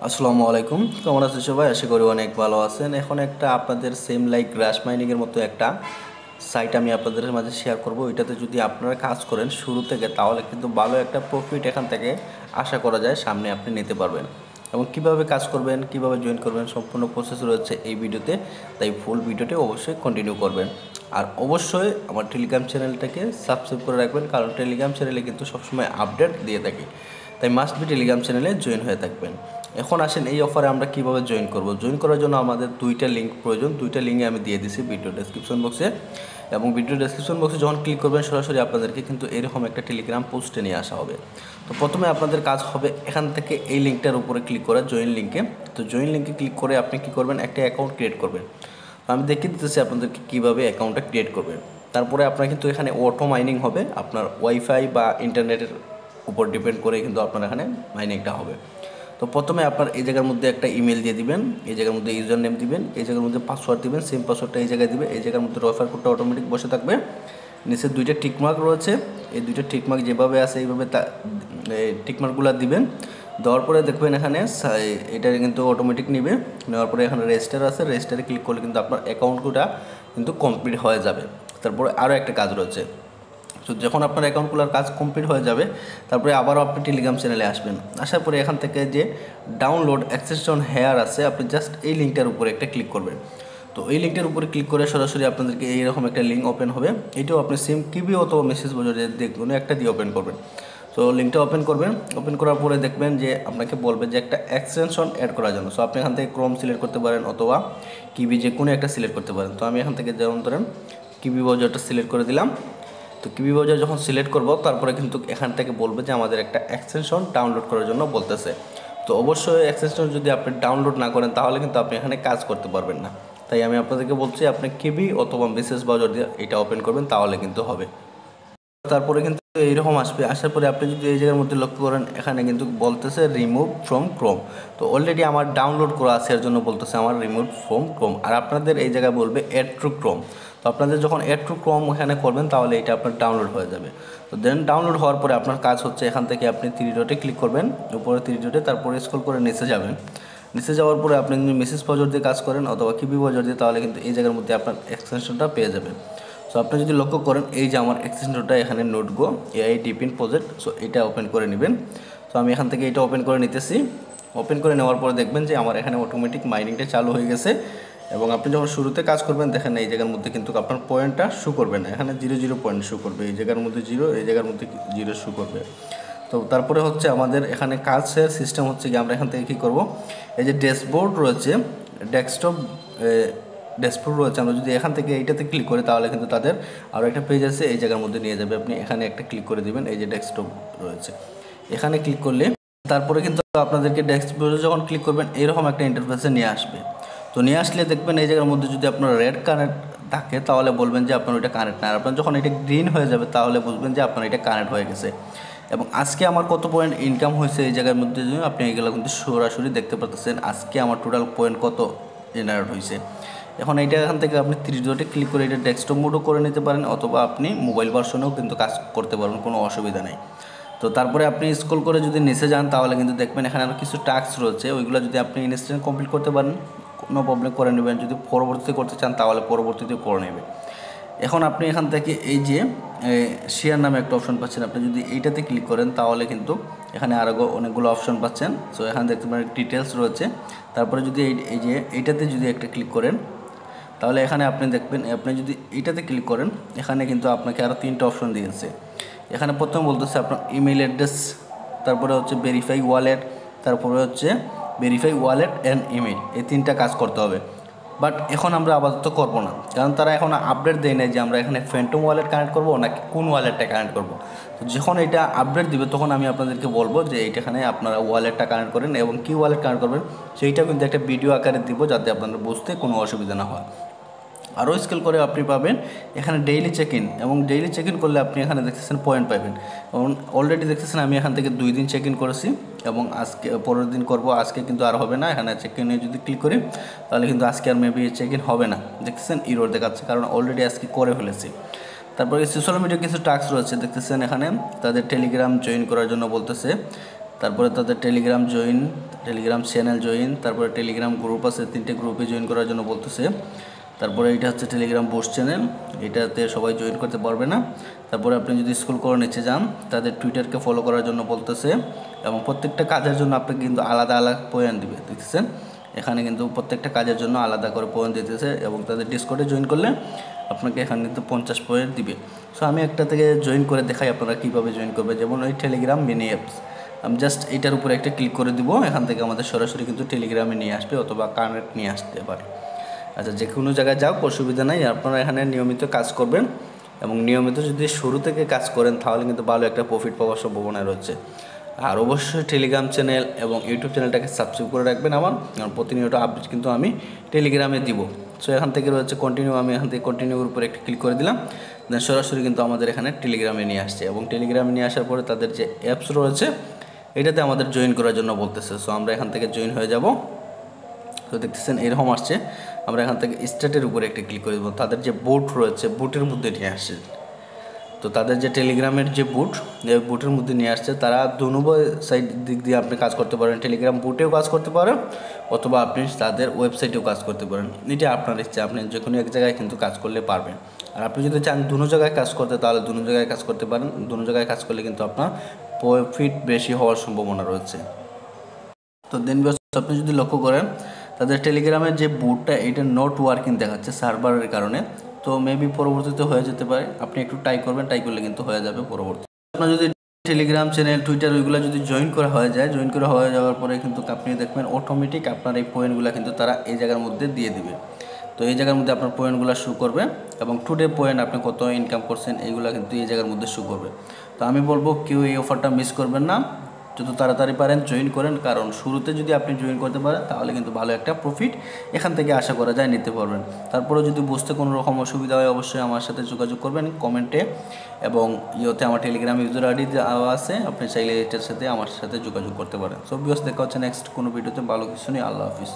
আসসালামু আলাইকুম, কেমন আছেন সবাই? আশা করি অনেক ভালো আছেন। এখন একটা আপনাদের সেম লাইক গ্রাস মাইনিংয়ের মতো একটা সাইট আমি আপনাদের মাঝে শেয়ার করব। এটাতে যদি আপনারা কাজ করেন শুরু থেকে, তাহলে কিন্তু ভালো একটা প্রফিট এখান থেকে আশা করা যায়, সামনে আপনি নিতে পারবেন। এবং কিভাবে কাজ করবেন, কিভাবে জয়েন করবেন, সম্পূর্ণ প্রসেস রয়েছে এই ভিডিওতে। তাই ফুল ভিডিওটি অবশ্যই কন্টিনিউ করবেন। আর অবশ্যই আমার টেলিগ্রাম চ্যানেলটাকে সাবস্ক্রাইব করে রাখবেন, কারণ টেলিগ্রাম চ্যানেলে কিন্তু সবসময় আপডেট দিয়ে থাকি। তাই মাস্ট বি টেলিগ্রাম চ্যানেলে জয়েন হয়ে থাকবেন। এখন আসেন এই অফারে আমরা কিভাবে জয়েন করব। জয়েন করার জন্য আমাদের দুইটা লিঙ্ক প্রয়োজন। দুইটা লিঙ্কে আমি দিয়ে দিছি ভিডিও ডেসক্রিপশন বক্সে। এবং ভিডিও ডেসক্রিপশন বক্সে যখন ক্লিক করবেন, সরাসরি আপনাদেরকে কিন্তু এরকম একটা টেলিগ্রাম পোস্টে নিয়ে আসা হবে। তো প্রথমে আপনাদের কাজ হবে এখান থেকে এই লিঙ্কটার উপরে ক্লিক করা, জয়েন লিঙ্কে। তো জয়েন লিঙ্কে ক্লিক করে আপনি কী করবেন, একটা অ্যাকাউন্ট ক্রিয়েট করবেন। তো আমি দেখিয়ে দিতেছি আপনাদেরকে কীভাবে অ্যাকাউন্টটা ক্রিয়েট করবেন। তারপরে আপনার কিন্তু এখানে অটো মাইনিং হবে, আপনার ওয়াইফাই বা ইন্টারনেটের উপর ডিপেন্ড করে কিন্তু আপনার এখানে মাইনিংটা হবে। তো প্রথমে আপনার এই জায়গার মধ্যে একটা ইমেল দিয়ে দিবেন, এই জায়গার মধ্যে ইউজার নেম দিবেন, এই জায়গার মধ্যে পাসওয়ার্ড দিবেন, সেম পাসওয়ার্ডটা এই জায়গায় দিবে, এই জায়গার মধ্যে রেফার কোডটা অটোমেটিক বসে থাকবে। নিচে দুইটা টিকমার্ক রয়েছে, এই দুইটা টিকমার্ক যেভাবে আছে এইভাবে টিকমার্কগুলো দিবেন। দেওয়ার পরে দেখবেন এখানে এটা কিন্তু অটোমেটিক নেবে। নেওয়ার পরে এখানে রেজিস্টার আছে, রেজিস্টারে ক্লিক করলে কিন্তু আপনার অ্যাকাউন্টটা কিন্তু কমপ্লিট হয়ে যাবে। তারপরে আরও একটা কাজ রয়েছে। তো যখন আপনার অ্যাকাউন্ট খোলার কাজ কমপ্লিট হয়ে যাবে, তারপরে আবারও আপনি টেলিগ্রাম চ্যানেলে আসবেন। আসার পরে এখান থেকে যে ডাউনলোড এক্সটেনশন হেয়ার আছে, আপনি জাস্ট এই লিঙ্কটার উপরে একটা ক্লিক করবেন। তো এই লিঙ্কটার উপরে ক্লিক করে সরাসরি আপনাদেরকে এইরকম একটা লিঙ্ক ওপেন হবে। এটাও আপনি সিম কিবি অথবা মেসেজ বোঝারে দেখবেন একটা দিয়ে ওপেন করবেন। তো লিঙ্কটা ওপেন করবেন। ওপেন করার পরে দেখবেন যে আপনাকে বলবে যে একটা এক্সটেনশন অ্যাড করার জন্য। সো আপনি এখান থেকে ক্রোম সিলেক্ট করতে পারেন অথবা কিবি, যে কোনো একটা সিলেক্ট করতে পারেন। তো আমি এখান থেকে যেমন ধরেন কিবি ব্রাউজারটা সিলেক্ট করে দিলাম। তো কিবি ব্রাউজার যখন সিলেক্ট করব, তারপরে কিন্তু এখান থেকে বলবে যে আমাদের একটা এক্সটেনশন ডাউনলোড করার জন্য বলতেছে। তো অবশ্যই এক্সটেনশন যদি আপনি ডাউনলোড না করেন, তাহলে কিন্তু আপনি এখানে কাজ করতে পারবেন না। তাই আমি আপনাদেরকে বলছি আপনি কিবি অথবা মেসেজ ব্রাউজার দিয়ে এটা ওপেন করবেন, তাহলে কিন্তু হবে। তারপরে কিন্তু এইরকম আসবে। আসার পরে আপনি যদি এই জায়গার মধ্যে লক্ষ্য করেন, এখানে কিন্তু বলতেছে রিমুভ ফ্রম ক্রোম। তো অলরেডি আমার ডাউনলোড করা আছে, এর জন্য বলতেছে আমার রিমুভ ফ্রম ক্রোম। আর আপনাদের এই জায়গায় বলবে অ্যাড টু ক্রোম। তো আপনাদের যখন অ্যাড টু ক্রোম এখানে করবেন, তাহলে এটা আপনার ডাউনলোড হয়ে যাবে। তো দেন ডাউনলোড হওয়ার পরে আপনার কাজ হচ্ছে এখান থেকে আপনি 3 ডটে ক্লিক করবেন, উপরে 3 ডটে, তারপরে স্ক্রল করে নিচে যাবেন। নিচে যাওয়ার পরে আপনি যদি মেসেজ ব্রাউজার দিয়ে কাজ করেন অথবা কিবি ব্রাউজার দিয়ে, তাহলে কিন্তু এই জায়গার মধ্যে আপনার এক্সটেনশনটা পেয়ে যাবেন। সো আপনি যদি লক্ষ্য করেন, এই যে আমার এক্সটেনশনটা এখানে নোটগো এআই ডিপিন প্রজেক্ট, সো এটা ওপেন করে নেবেন। সো আমি এখান থেকে এটা ওপেন করে নিতেছি। ওপেন করে নেওয়ার পরে দেখবেন যে আমার এখানে অটোমেটিক মাইনিংটা চালু হয়ে গেছে। এবং আপনি যখন শুরুতে কাজ করবেন, দেখেন এই জায়গার মধ্যে কিন্তু আপনার পয়েন্টটা শু করবে না, এখানে 0 পয়েন্ট শু করবে, এই জায়গার মধ্যে 0, এই জায়গার মধ্যে 0 শু করবে। তো তারপরে হচ্ছে আমাদের এখানে কাজের সিস্টেম হচ্ছে কি, আমরা এখান থেকে কী করব, এই যে ড্যাশবোর্ড রয়েছে, ড্যাশবোর্ড রয়েছে, আমরা যদি এখান থেকে এইটাতে ক্লিক করি, তাহলে কিন্তু তাদের আরও একটা পেজ আছে, এই জায়গার মধ্যে নিয়ে যাবে। আপনি এখানে একটা ক্লিক করে দিবেন, এই যে ডেস্কটপ রয়েছে, এখানে ক্লিক করলে তারপরে কিন্তু আপনাদেরকে ডেস্কটপে যখন ক্লিক করবেন, এরকম একটা ইন্টারফেসে নিয়ে আসবে। তো নিয়ে আসলে দেখবেন এই জায়গার মধ্যে যদি আপনার রেড কানেক্ট থাকে, তাহলে বলবেন যে আপনার ওইটা কানেক্ট না। আর আপনার যখন এটা গ্রিন হয়ে যাবে, তাহলে বুঝবেন যে আপনার এটা কানেক্ট হয়ে গেছে। এবং আজকে আমার কত পয়েন্ট ইনকাম হয়েছে এই জায়গার মধ্যে আপনি এগুলো কিন্তু সরাসরি দেখতে পাচ্ছেন। আজকে আমার টোটাল পয়েন্ট কত জেনারেট হয়েছে। এখন এইটা এখান থেকে আপনি 3 ডটে ক্লিক করে এটা ডেস্কটপ মোডও করে নিতে পারেন, অথবা আপনি মোবাইল ভার্সনেও কিন্তু কাজ করতে পারবেন, কোনো অসুবিধা নেই। তো তারপরে আপনি স্ক্রল করে যদি নিচে যান, তাহলে কিন্তু দেখবেন এখানে আরও কিছু টাস্ক রয়েছে, ওইগুলো যদি আপনি ইনস্ট্যান্ট কমপ্লিট করতে পারেন, কোনো প্রবলেম করে নেবেন। যদি পরবর্তীতে করতে চান, তাহলে পরবর্তীতে করে নেবে। এখন আপনি এখান থেকে এই যে শেয়ার নামে একটা অপশন পাচ্ছেন, আপনি যদি এইটাতে ক্লিক করেন, তাহলে কিন্তু এখানে আরও অনেকগুলো অপশন পাচ্ছেন। সো এখানে দেখতে পারেন ডিটেলস রয়েছে। তারপরে যদি এই যে এইটাতে যদি একটা ক্লিক করেন, তাহলে এখানে আপনি দেখবেন, আপনি যদি এইটাতে ক্লিক করেন, এখানে কিন্তু আপনাকে আরও 3টা অপশন দিয়েছে। এখানে প্রথম বলতেছে আপনার ইমেল অ্যাড্রেস, তারপরে হচ্ছে ভেরিফাই ওয়ালেট, তারপরে হচ্ছে ভেরিফাই ওয়ালেট অ্যান্ড ইমেল, এই 3টা কাজ করতে হবে। বাট এখন আমরা আপাতত করবো না, কারণ তারা এখন আপডেট দেয় নাই যে আমরা এখানে ফ্যান্টম ওয়ালেট কানেক্ট করবো নাকি কোন ওয়ালেটটা কানেক্ট করবো। তো যখন এটা আপডেট দিবে, তখন আমি আপনাদেরকে বলবো যে এইটাখানে আপনারা ওয়ালেটটা কানেক্ট করেন, এবং কি ওয়ালেট কানেক্ট করবেন সেইটাও কিন্তু একটা ভিডিও আকারে দিব, যাতে আপনাদের বুঝতে কোনো অসুবিধা না হয়। আরও স্কেল করে আপনি পাবেন এখানে ডেইলি চেক ইন, এবং ডেইলি চেক ইন করলে আপনি এখানে দেখতেছেন পয়েন্ট পাবেন। এবং অলরেডি দেখতেছেন আমি এখান থেকে 2 দিন চেক ইন করেছি, এবং আজকে পরের দিন করব। আজকে কিন্তু আর হবে না, এখানে চেক ইনে যদি ক্লিক করি, তাহলে কিন্তু আজকে আর মেবি চেক ইন হবে না। দেখতেছেন ইরোর দেখাচ্ছে, কারণ অলরেডি আজকে করে ফেলেছি। তারপরে সোশ্যাল মিডিয়া কিছু টাস্ক রয়েছে, দেখতেছেন এখানে তাদের টেলিগ্রাম জয়েন করার জন্য বলতেছে, তারপরে তাদের Telegram join, Telegram channel join, তারপরে টেলিগ্রাম গ্রুপ আছে, 3টে গ্রুপে জয়েন করার জন্য বলতেছে। তারপরে এটা হচ্ছে টেলিগ্রাম বুস্ট চ্যানেল, এটাতে সবাই জয়েন করতে পারবে না। তারপরে আপনি যদি স্ক্রল করে নিচে যান, তাদের টুইটারকে ফলো করার জন্য বলতেছে এবং প্রত্যেকটা কাজের জন্য আপনাকে কিন্তু আলাদা আলাদা পয়েন্ট দিবে, দেখতেছেন এখানে কিন্তু প্রত্যেকটা কাজের জন্য আলাদা করে পয়েন্ট দিতেছে এবং তাদের ডিসকর্ডে জয়েন করলে আপনাকে এখানে কিন্তু 50 পয়েন্ট দিবে। সো আমি একটা থেকে জয়েন করে দেখাই আপনারা কীভাবে জয়েন করবে। যেমন ওই টেলিগ্রাম মিনি অ্যাপস, আমি জাস্ট এইটার উপরে একটা ক্লিক করে দিব, এখান থেকে আমাদের সরাসরি কিন্তু টেলিগ্রামে নিয়ে আসবে অথবা কানেক্ট নিয়ে আসতে পারে। আচ্ছা, যে কোনো জায়গায় যাও অসুবিধা নাই, আপনারা এখানে নিয়মিত কাজ করবেন এবং নিয়মিত যদি শুরু থেকে কাজ করেন তাহলে কিন্তু ভালো একটা প্রফিট পাওয়ার সম্ভাবনা রয়েছে। আর অবশ্যই টেলিগ্রাম চ্যানেল এবং ইউটিউব চ্যানেলটাকে সাবস্ক্রাইব করে রাখবেন আমার, কারণ প্রতিনিয়ত আপডেট কিন্তু আমি টেলিগ্রামে দিব। সো এখান থেকে রয়েছে কন্টিনিউ, আমি এখান থেকে কন্টিনিউর উপরে একটা ক্লিক করে দিলাম, দেন সরাসরি কিন্তু আমাদের এখানে টেলিগ্রামে নিয়ে আসছে এবং টেলিগ্রামে নিয়ে আসার পরে তাদের যে অ্যাপস রয়েছে এটাতে আমাদের জয়েন করার জন্য বলতেছে। সো আমরা এখান থেকে জয়েন হয়ে যাব। তো দেখতেছেন এরকম আসছে, আমরা এখান থেকে স্টার্টের উপরে একটা ক্লিক করে দেবো, তাদের যে বুট রয়েছে বুটের মধ্যে নিয়ে আসছে। তো তাদের যে টেলিগ্রামের যে বুট, এই বুটের মধ্যে নিয়ে আসছে, তারা দুই সাইড দিক দিয়ে আপনি কাজ করতে পারেন, টেলিগ্রাম বুটেও কাজ করতে পারেন অথবা আপনি তাদের ওয়েবসাইটেও কাজ করতে পারেন, এটা আপনার ইচ্ছা, আপনি যে কোনো এক জায়গায় কিন্তু কাজ করলে পারবেন। আর আপনি যদি চান দুনো জায়গায় কাজ করতে তাহলে দুনো জায়গায় কাজ করতে পারেন, দুনো জায়গায় কাজ করলে কিন্তু আপনার প্রফিট বেশি হওয়ার সম্ভাবনা রয়েছে। তো দেন আপনি যদি লক্ষ্য করেন তাদের টেলিগ্রামের যে বুটটা এটা নট ওয়ার্কিং দেখাচ্ছে সার্ভারের কারণে, তো মেবি পরবর্তীতে হয়ে যেতে পারে, আপনি একটু ট্রাই করবেন, ট্রাই করলে কিন্তু হয়ে যাবে পরবর্তী। আপনার যদি টেলিগ্রাম চ্যানেল টুইটার ওইগুলো যদি জয়েন করা হয়ে যায়, জয়েন করা হয়ে যাওয়ার পরে কিন্তু আপনি দেখবেন অটোমেটিক আপনার এই পয়েন্টগুলো কিন্তু তারা এই জায়গার মধ্যে দিয়ে দিবে। তো এই জায়গার মধ্যে আপনার পয়েন্টগুলো শো করবে এবং টুডে পয়েন্ট আপনি কত ইনকাম করছেন এইগুলো কিন্তু এই জায়গার মধ্যে শো করবে। তো আমি বলবো কেউ এই অফারটা মিস করবেন না, যত তাড়াতাড়ি পারেন জয়েন করেন, কারণ শুরুতে যদি আপনি জয়েন করতে পারেন তাহলে কিন্তু ভালো একটা প্রফিট এখান থেকে আশা করা যায় নিতে পারবেন। তারপরে যদি বুঝতে কোনো রকম অসুবিধা হয় অবশ্যই আমার সাথে যোগাযোগ করবেন কমেন্টে, এবং ইয়েতে আমার টেলিগ্রাম ইউজার আইডি দেওয়া আছে, আপনি চাইলে এটার সাথে আমার সাথে যোগাযোগ করতে পারেন। সো ভিউয়ার্স, দেখা হচ্ছে নেক্সট কোনো ভিডিওতে, ভালো কিছু নেই, আল্লাহ হাফিজ।